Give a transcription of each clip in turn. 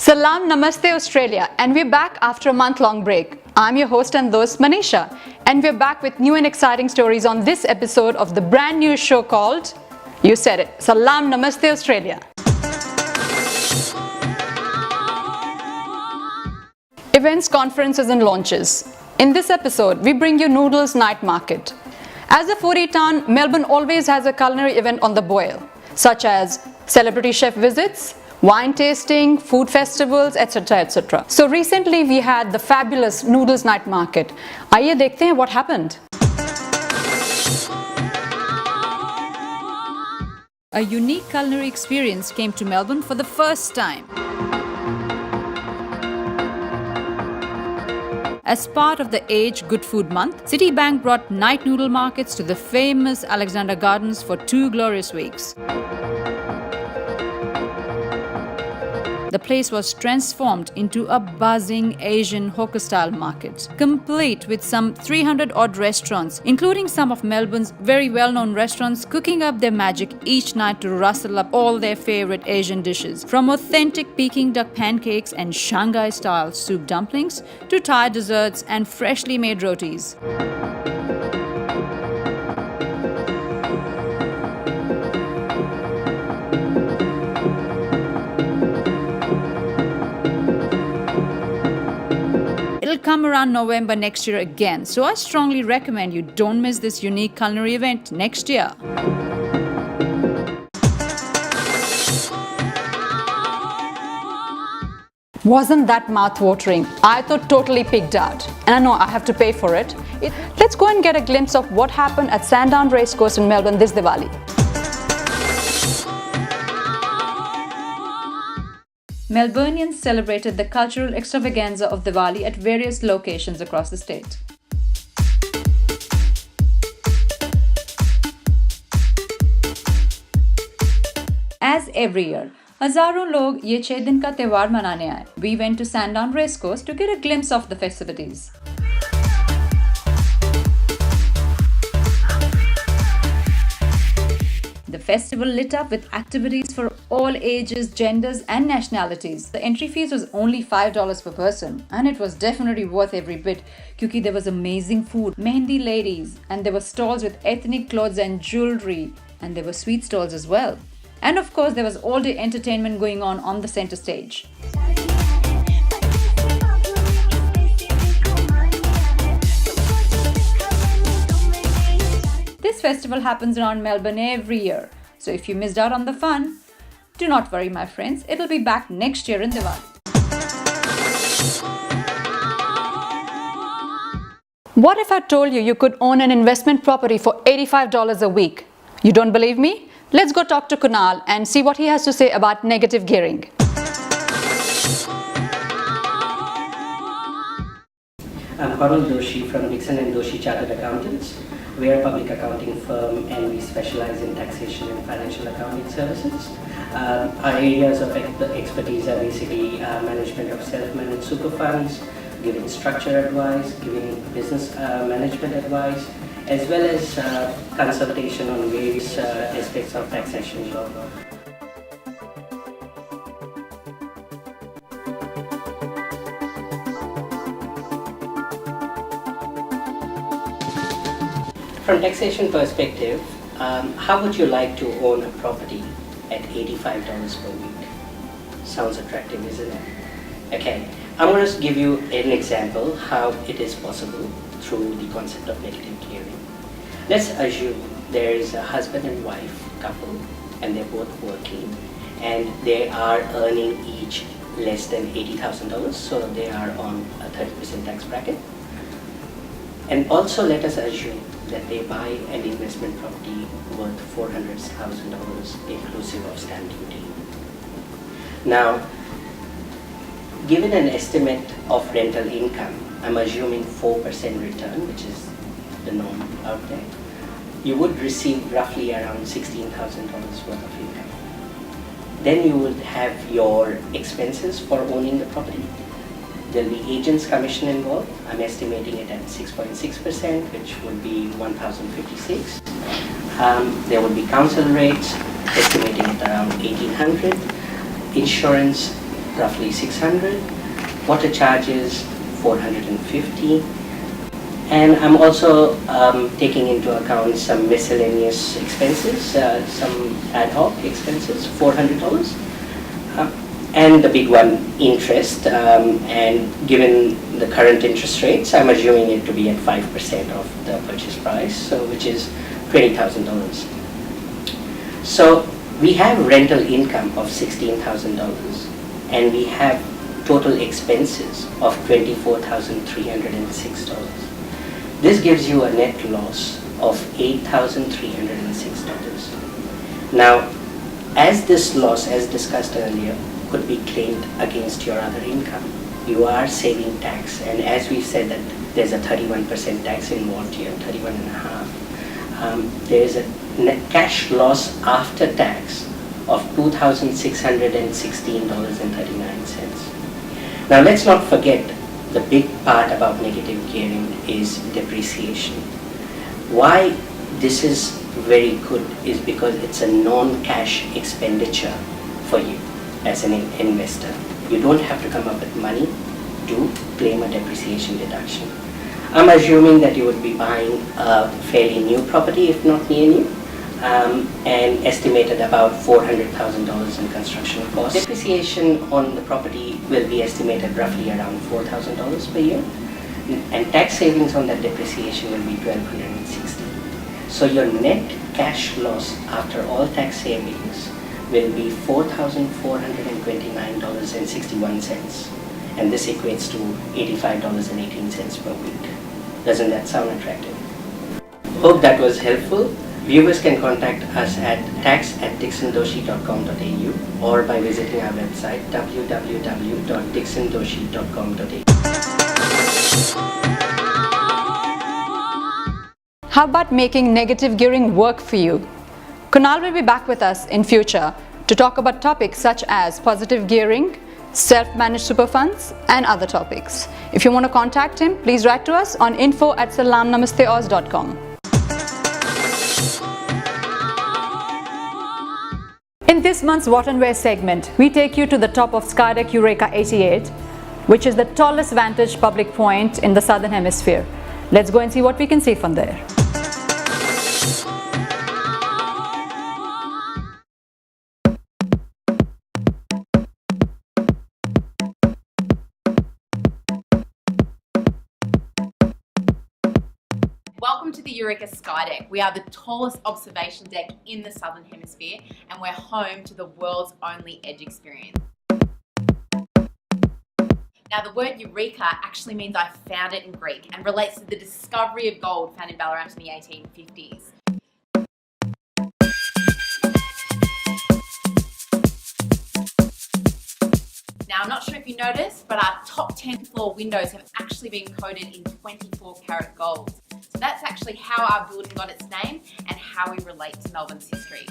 Salaam, Namaste Australia, and we're back after a month-long break. I'm your host and host Manisha, and we're back with new and exciting stories on this episode of the brand new show called, you said it, Salaam, Namaste Australia. Events, conferences and launches. In this episode, we bring you Noodles Night Market. As a foodie town, Melbourne always has a culinary event on the boil, such as celebrity chef visits, wine tasting, food festivals, etc. etc. So recently we had the fabulous Noodles Night Market. आइए देखते हैं what happened. A unique culinary experience came to Melbourne for the first time. As part of the Age Good Food Month, Citibank brought night noodle markets to the famous Alexandra Gardens for 2 glorious weeks. The place was transformed into a buzzing Asian hawker-style market, complete with some 300-odd restaurants, including some of Melbourne's very well-known restaurants cooking up their magic each night to rustle up all their favorite Asian dishes, from authentic Peking duck pancakes and Shanghai-style soup dumplings to Thai desserts and freshly made rotis. It'll come around November next year again, so I strongly recommend you don't miss this unique culinary event next year. Wasn't that mouth-watering? I thought totally pigged out. And I know I have to pay for it. Let's go and get a glimpse of what happened at Sandown Racecourse in Melbourne this Diwali. Melburnians celebrated the cultural extravaganza of Diwali at various locations across the state. As every year, हजारों लोग ये 6 दिन का त्योहार मनाने आए. We went to Sandown Racecourse to get a glimpse of the festivities. The festival lit up with activities for all ages, genders and nationalities. The entry fees was only $5 per person, and it was definitely worth every bit because there was amazing food, mehndi ladies, and there were stalls with ethnic clothes and jewelry, and there were sweet stalls as well. And of course there was all-day entertainment going on the center stage. This festival happens around Melbourne every year, so if you missed out on the fun, do not worry my friends, it'll be back next year in Diwali. What if I told you you could own an investment property for $85 a week? You don't believe me? Let's go talk to Kunal and see what he has to say about negative gearing. I'm Parul Doshi from Dixon & Doshi Chartered Accountants. We are a public accounting firm and we specialize in taxation and financial accounting services. Our areas of expertise are basically management of self-managed super funds, giving structure advice, giving business management advice, as well as consultation on various aspects of taxation law. From taxation perspective, how would you like to own a property at $85 per week? Sounds attractive, isn't it? Okay, I'm going to give you an example how it is possible through the concept of negative gearing. Let's assume there is a husband and wife couple and they're both working and they are earning each less than $80,000, so they are on a 30% tax bracket. And also let us assume that they buy an investment property worth $400,000 inclusive of stamp duty. Now, given an estimate of rental income, I'm assuming 4% return, which is the norm out there, you would receive roughly around $16,000 worth of income. Then you would have your expenses for owning the property. There'll be agent's commission involved. I'm estimating it at 6.6%, which would be $1,056. There would be council rates, estimating it around $1,800. Insurance roughly 600. Water charges 450. And I'm also taking into account some miscellaneous expenses, some ad hoc expenses, $400. And the big one, interest. And given the current interest rates, I'm assuming it to be at 5% of the purchase price, so which is $20,000. So we have rental income of $16,000, and we have total expenses of $24,306. This gives you a net loss of $8,306. Now, as this loss, as discussed earlier, could be claimed against your other income, you are saving tax, and as we said that there's a 31% tax involved here, 31.5. There is a net cash loss after tax of $2,616.39. Now let's not forget the big part about negative gearing is depreciation. Why this is very good is because it's a non-cash expenditure for you as an investor. You don't have to come up with money to claim a depreciation deduction. I'm assuming that you would be buying a fairly new property, if not near new, and estimated about $400,000 in construction costs. Depreciation on the property will be estimated roughly around $4,000 per year, and tax savings on that depreciation will be $1,260. So your net cash loss after all tax savings will be $4,429.61, and this equates to $85.18 per week. Doesn't that sound attractive? Hope that was helpful. Viewers can contact us at tax@dixondoshi.com.au or by visiting our website www.dixondoshi.com.au. How about making negative gearing work for you? Kunal will be back with us in future to talk about topics such as positive gearing, self-managed super funds, and other topics. If you want to contact him, please write to us on info@salamnamasteoz.com. In this month's waterway segment, we take you to the top of Skydeck Eureka 88, which is the tallest vantage public point in the Southern Hemisphere. Let's go and see what we can see from there. Welcome to the Eureka Skydeck. We are the tallest observation deck in the Southern Hemisphere, and we're home to the world's only edge experience. Now, the word Eureka actually means I found it in Greek and relates to the discovery of gold found in Ballarat in the 1850s. Now, I'm not sure if you noticed, but our top 10th floor windows have actually been coated in 24-karat gold. So that's actually how our building got its name and how we relate to Melbourne's history.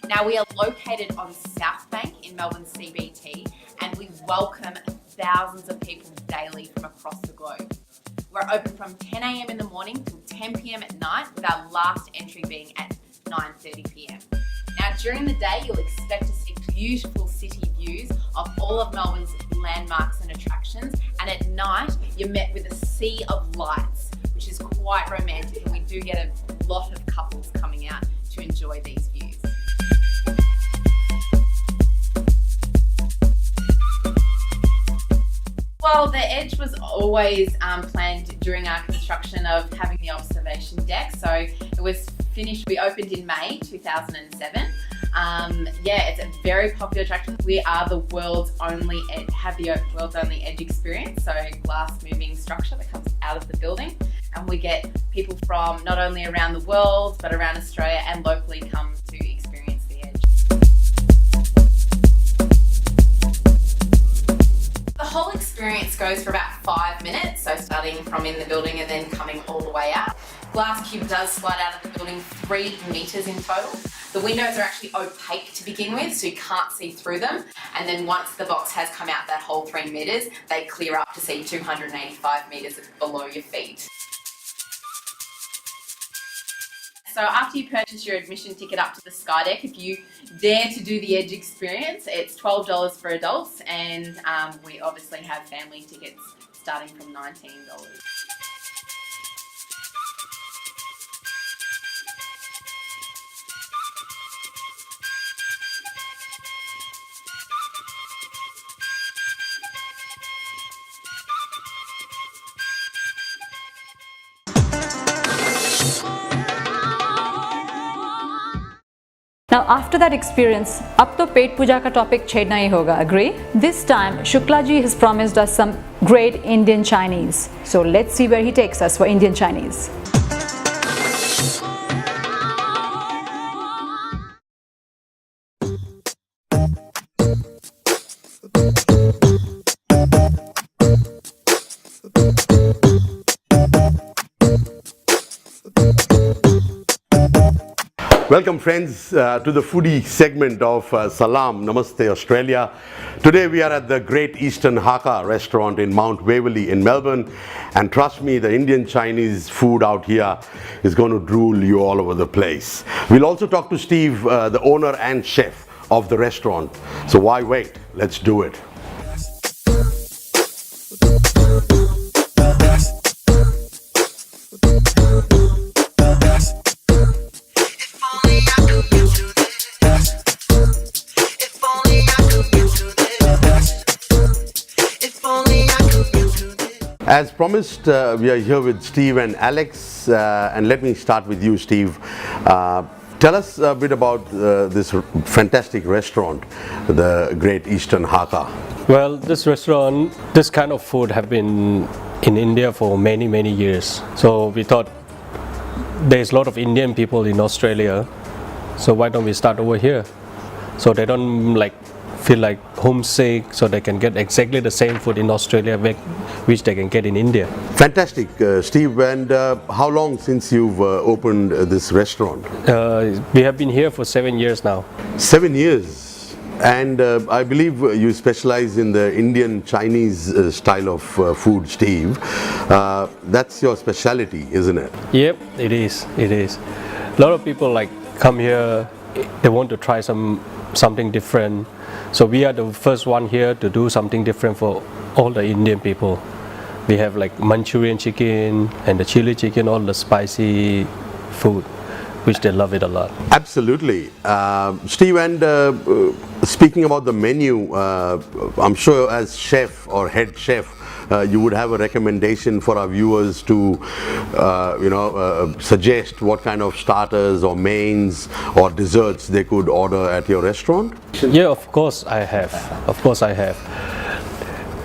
Now, we are located on South Bank in Melbourne's CBT, and we welcome thousands of people daily from across the globe. We're open from 10 a.m. in the morning till 10 p.m. at night, with our last entry being at 9:30 p.m. Now, during the day, you'll expect to see beautiful city views of all of Melbourne's landmarks and attractions, and at night, you're met with a sea of lights, which is quite romantic, and we do get a lot of couples coming out to enjoy these views. Well, the edge was always planned during our construction of having the observation deck. So it was finished, we opened in May 2007. It's a very popular attraction. We are the world's only world's only edge experience. So glass moving structure that comes out of the building. And we get people from not only around the world, but around Australia and locally come to experience the edge. The whole experience goes for about 5 minutes, so starting from in the building and then coming all the way out. Glass cube does slide out of the building 3 metres in total. The windows are actually opaque to begin with, so you can't see through them. And then once the box has come out that whole 3 metres, they clear up to see 285 metres below your feet. So after you purchase your admission ticket up to the Sky Deck, if you dare to do the Edge experience, it's $12 for adults, and we obviously have family tickets starting from $19. Now after that experience, अब तो पेट पूजा का topic छेड़ना ही होगा, agree? This time, Shukla ji has promised us some great Indian Chinese. So let's see where he takes us for Indian Chinese. Welcome friends to the foodie segment of Salaam, Namaste, Australia. Today we are at the Great Eastern Hakka restaurant in Mount Waverley in Melbourne, and trust me, the Indian Chinese food out here is going to drool you all over the place. We'll also talk to Steve, the owner and chef of the restaurant. So why wait? Let's do it. As promised, we are here with Steve and Alex, and let me start with you, Steve. Tell us a bit about this fantastic restaurant, the Great Eastern Hakka. Well, this restaurant, this kind of food have been in India for many years. So we thought there's a lot of Indian people in Australia, so why don't we start over here? So they don't feel like homesick, so they can get exactly the same food in Australia which they can get in India. Fantastic, Steve. And how long since you've opened this restaurant? We have been here for 7 years now. 7 years. And I believe you specialize in the Indian Chinese style of food, Steve. That's your specialty, isn't it? Yep, it is. A lot of people come here, they want to try something different. So we are the first one here to do something different for all the Indian people. We have Manchurian chicken and the chili chicken, all the spicy food, which they love it a lot. Absolutely. Steve, and speaking about the menu, I'm sure as chef or head chef, you would have a recommendation for our viewers to suggest what kind of starters or mains or desserts they could order at your restaurant? Yeah, of course I have.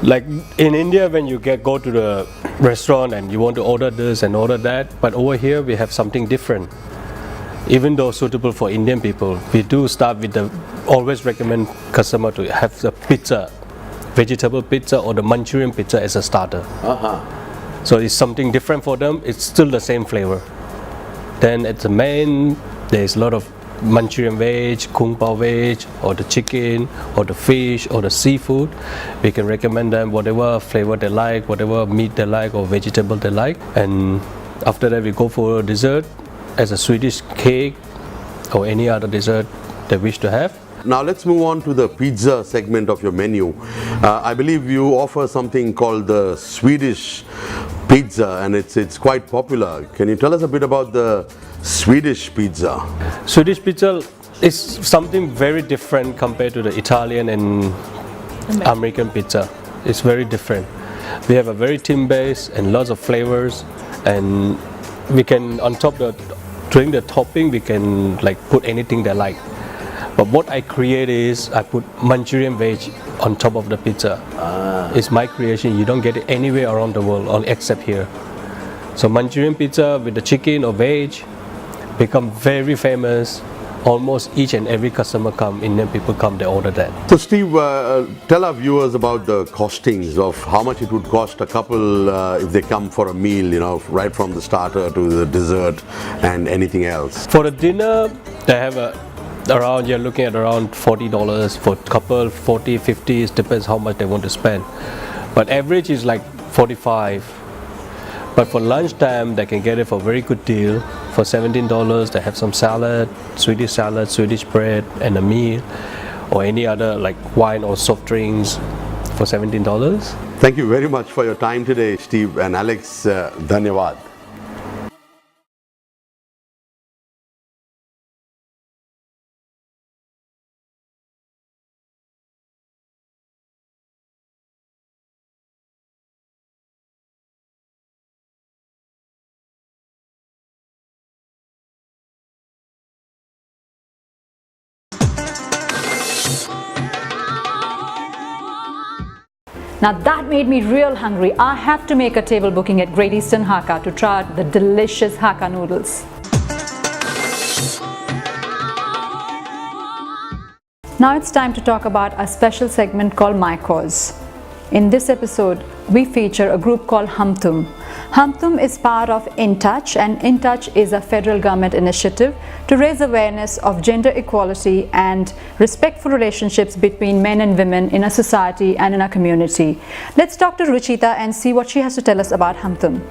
Like in India, when you go to the restaurant and you want to order this and order that, but over here we have something different. Even though suitable for Indian people, we do start with always recommend customer to have the pizza, vegetable pizza or the Manchurian pizza as a starter. So it's something different for them. It's still the same flavor. Then at the main, there's a lot of Manchurian veg, kung pao veg, or the chicken, or the fish, or the seafood. We can recommend them whatever flavor they like, whatever meat they like, or vegetable they like. And after that, we go for dessert as a Swedish cake or any other dessert they wish to have. Now let's move on to the pizza segment of your menu. I believe you offer something called the Swedish pizza, and it's quite popular. Can you tell us a bit about the Swedish pizza? Swedish pizza is something very different compared to the Italian and American pizza. It's very different. We have a very thin base and lots of flavors, and we can during the topping we can put anything they like. But what I create is I put Manchurian veg on top of the pizza. It's my creation. You don't get it anywhere around the world except here. So Manchurian pizza with the chicken or veg become very famous. Almost each and every customer Indian people come, they order that. So Steve, tell our viewers about the costings of how much it would cost a couple if they come for a meal, right from the starter to the dessert and anything else. For the dinner, they have you're looking at around $40 for couple, 40, 50, it depends how much they want to spend. But average is like $45. But for lunchtime, they can get it for a very good deal. For $17, they have some salad, Swedish bread, and a meal, or any other like wine or soft drinks for $17. Thank you very much for your time today, Steve and Alex. Dhanyavad. Now that made me real hungry. I have to make a table booking at Great Eastern Hakka to try out the delicious Hakka noodles. Now it's time to talk about a special segment called My Cause. In this episode, we feature a group called Humtum. Humtum is part of In Touch, and In Touch is a federal government initiative to raise awareness of gender equality and respectful relationships between men and women in a society and in a community. Let's talk to Ruchita and see what she has to tell us about Humtum.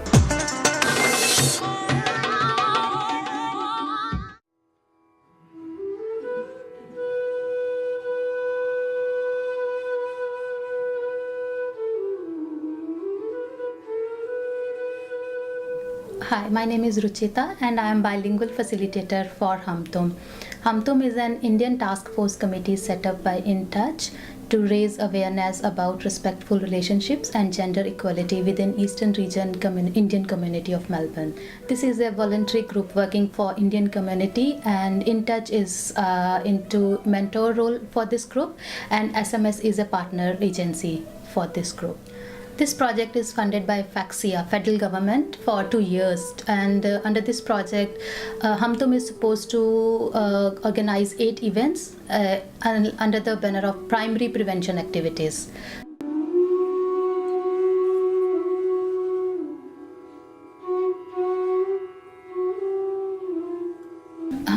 Hi, my name is Ruchita and I am bilingual facilitator for Humtum. Humtum is an Indian task force committee set up by In Touch to raise awareness about respectful relationships and gender equality within Eastern Region Indian community of Melbourne. This is a voluntary group working for Indian community, and In Touch is into mentor role for this group, and SMS is a partner agency for this group. This project is funded by FACSIA, federal government, for 2 years, and under this project, Humtum is supposed to organize 8 events under the banner of primary prevention activities.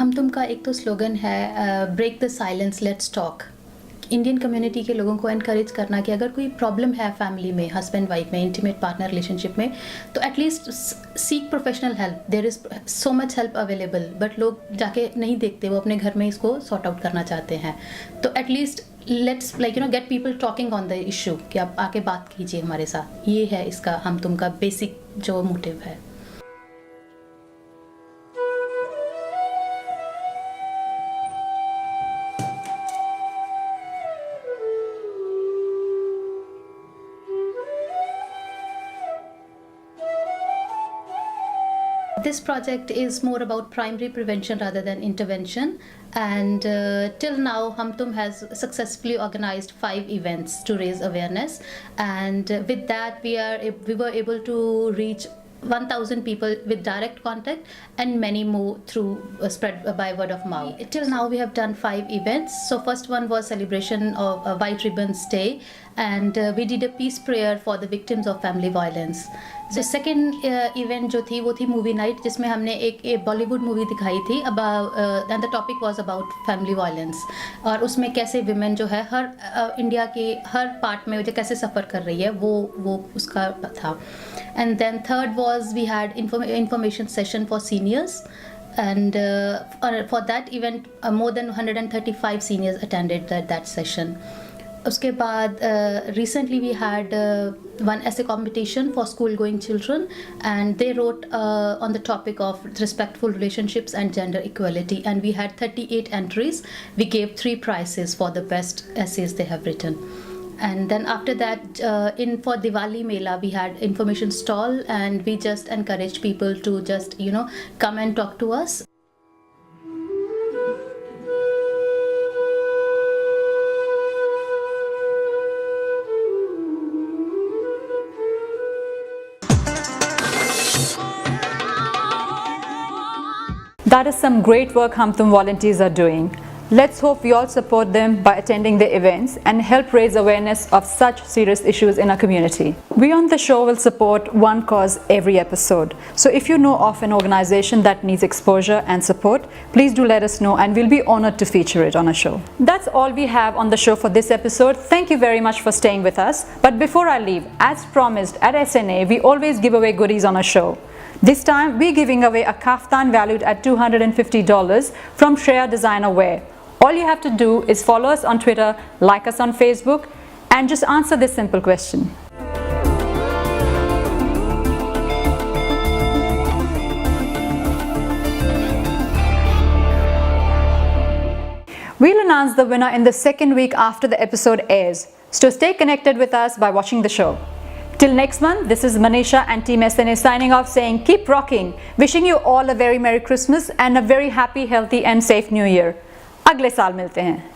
Humtum का एक तो slogan है break the silence let's talk. Indian community के लोगों को encourage करना कि अगर कोई प्रॉब्लम है फैमिली में, हस्बैंड वाइफ में, इंटीमेट पार्टनर रिलेशनशिप में, तो at least seek professional help. There is so much help available, but लोग जाके नहीं देखते, वो अपने घर में इसको सॉर्ट आउट करना चाहते हैं. तो at least let's get people talking on the issue कि आप आके बात कीजिए हमारे साथ. ये है इसका Humtum का बेसिक जो मोटिव है. This project is more about primary prevention rather than intervention, and till now Humtum has successfully organized 5 events to raise awareness, and with that we were able to reach 1,000 people with direct contact and many more through spread by word of mouth. Till now we have done 5 events. So first one was celebration of White Ribbons Day, and we did a peace prayer for the victims of family violence. So second event जो थी वो थी movie night, जिसमें हमने एक Bollywood movie दिखाई थी and the topic was about family violence, और उसमें कैसे विमेन जो है हर इंडिया के हर पार्ट में जो कैसे सफ़र कर रही है वो उसका था. And then third was we had information session for seniors, and for that event more than 135 seniors attended that session. उसके बाद recently we had one essay competition for school going children, and they wrote on the topic of respectful relationships and gender equality, and we had 38 entries. We gave 3 prizes for the best essays they have written. And then after that, for Diwali Mela, we had information stall, and we just encouraged people to just come and talk to us. That is some great work Humtum volunteers are doing. Let's hope we all support them by attending their events and help raise awareness of such serious issues in our community. We on the show will support one cause every episode. So if you know of an organization that needs exposure and support, please do let us know and we'll be honored to feature it on our show. That's all we have on the show for this episode. Thank you very much for staying with us. But before I leave, as promised at SNA, we always give away goodies on our show. This time, we're giving away a kaftan valued at $250 from Shreya Designer Wear. All you have to do is follow us on Twitter, like us on Facebook, and just answer this simple question. We'll announce the winner in the second week after the episode airs, so stay connected with us by watching the show. Till next month, this is Manisha and Team SNA signing off saying keep rocking, wishing you all a very Merry Christmas and a very happy, healthy and safe New Year. अगले साल मिलते हैं.